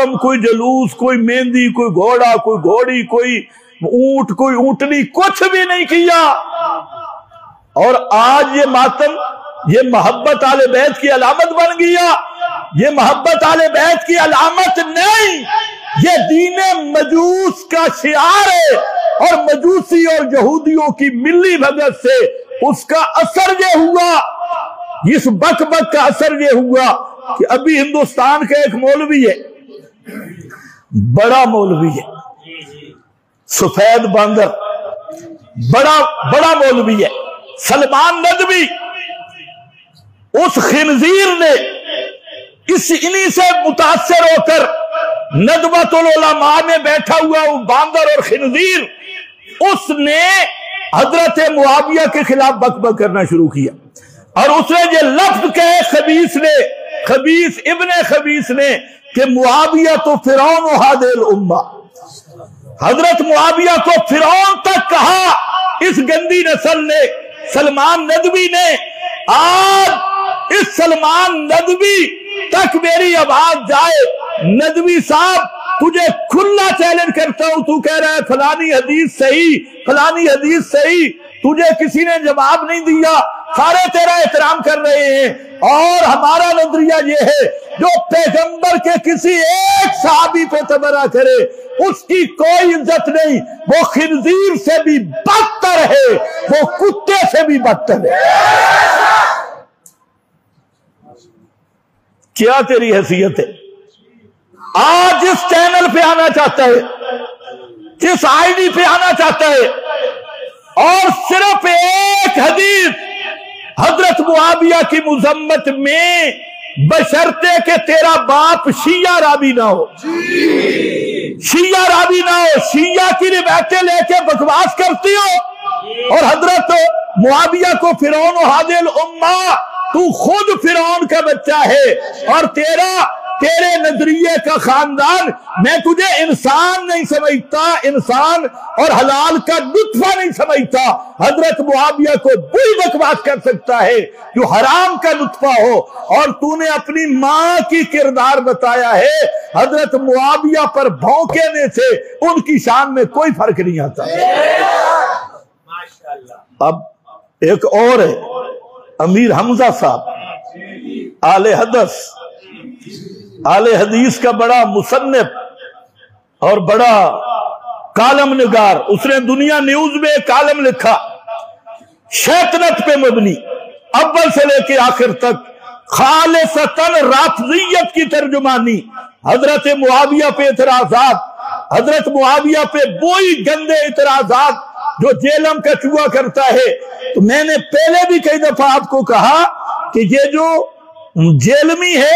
मातम, कोई जलूस, कोई मेहंदी, कोई घोड़ा, कोई घोड़ी, कोई ऊंट, कोई ऊंटनी, कुछ भी नहीं किया। और आज ये मातम, ये मोहब्बत आले बैत की अलामत बन गया। ये मोहब्बत आले बैत की अलामत नहीं, ये दीने मजूस का शिआर है। और मजूसी और यहूदियों की मिली भगत से उसका असर ये हुआ, इस बक बक का असर ये हुआ कि अभी हिंदुस्तान का एक मौलवी है, बड़ा मौलवी है, सफेद बांदर, बड़ा मौलवी है, सलमान नदवी। उस खिंजीर ने इन्हीं से मुतासर होकर नदवतुल उलमा में बैठा हुआ वो बांदर और खिंजीर, उसने हजरत मुआविया के खिलाफ बकबक करना शुरू किया। और उसने ये लफ्ज कहे खबीस इब्ने खबीस ने कि मुआविया तो फिरौन हादिल उम्मा, हजरत मुआविया को फिरौन तक कहा इस गंदी नस्ल ने, सलमान नदवी ने। आज इस सलमान नदवी तक मेरी आवाज जाए, नदवी साहब तुझे खुला चैलेंज करता हूं, तू कह रहा है फलानी हदीस सही, फलानी हदीस सही, तुझे किसी ने जवाब नहीं दिया, सारे तेरा एहतराम कर रहे हैं। और हमारा नजरिया ये है, जो पैगंबर के किसी एक सहाबी पे तबरा करे उसकी कोई इज्जत नहीं, वो खिंजीर से भी बदतर है, वो कुत्ते से भी बदतर है। क्या तेरी हैसियत है? आज जिस चैनल पे आना चाहता है, जिस आईडी पे आना चाहता है, और सिर्फ एक हदीस हजरत मुआविया की मुजम्मत में, बशर्ते के तेरा बाप शिया रावी ना हो, शिया रावी ना हो, शिया की रिवायतें लेके बकवास करती हो। और हजरत मुआविया को फिरौन हादिल उम्मा, तू खुद फिरौन का बच्चा है, और तेरे नजरिए का खानदान, मैं तुझे इंसान नहीं समझता, इंसान और हलाल का लुत्फा नहीं समझता। हजरत मुआविया को बुरी बकवास कर सकता है जो हराम का लुत्फा हो, और तूने अपनी मां की किरदार बताया है। हजरत मुआविया पर भौंकने से उनकी शान में कोई फर्क नहीं आता। अब एक और है, अमीर हमजा साहब, आले हदीस का बड़ा मुसन्निफ और बड़ा कालम निगार। उसने दुनिया न्यूज में कालम लिखा, शैतनत पे मबनी, अव्वल से लेके आखिर तक खालिसतन राफजियत की तर्जुमानी, हजरत मुआविया पे इतराजात, हजरत मुआविया पे वही गंदे इतराजात जो जेलम का चुआ करता है। तो मैंने पहले भी कई दफा आपको कहा कि ये जो जेलमी है,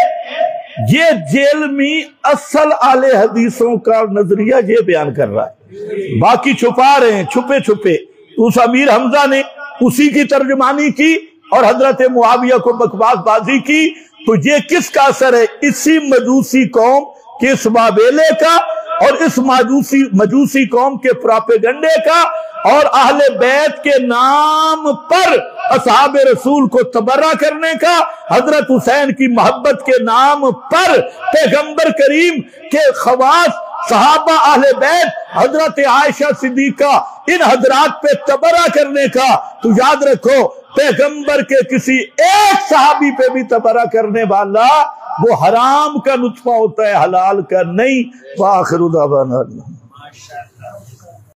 ये जेलमी असल आले हदीसों का नजरिया ये बयान कर रहा है, बाकी छुपा रहे हैं छुपे छुपे। उस अमीर हमजा ने उसी की तर्जुमानी की और हजरत मुआविया को बकवासबाजी की। तो ये किसका असर है? इसी मजूसी कौम के इस बाबेले का, और इस मजूसी कौम के प्रोपेगंडे का, और अहले बैत के नाम पर असहाबे रसूल को तबर्रा करने का, हजरत हुसैन की मोहब्बत के नाम पर पैगंबर करीम के खवास सहाबा अहले बैत, हजरत आयशा सिद्दीका, इन हजरात पे तबर्रा करने का। तो याद रखो, पैगंबर के किसी एक सहाबी पे भी तबर्रा करने वाला वो हराम का नुत्फा होता है, हलाल का नहीं। वाखिरु दावाना।